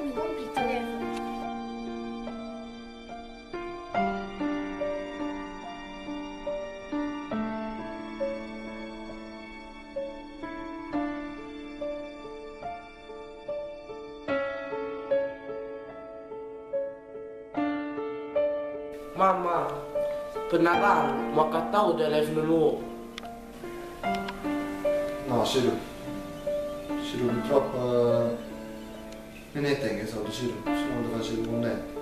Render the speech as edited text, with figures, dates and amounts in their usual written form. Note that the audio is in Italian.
mi compri il telefono. Mamma, per Natale mi ha accattato il telefono nuovo. No, Ciro. Ciro, purtroppo non ne tengo i soldi, Ciro. Se non lo facevo con te.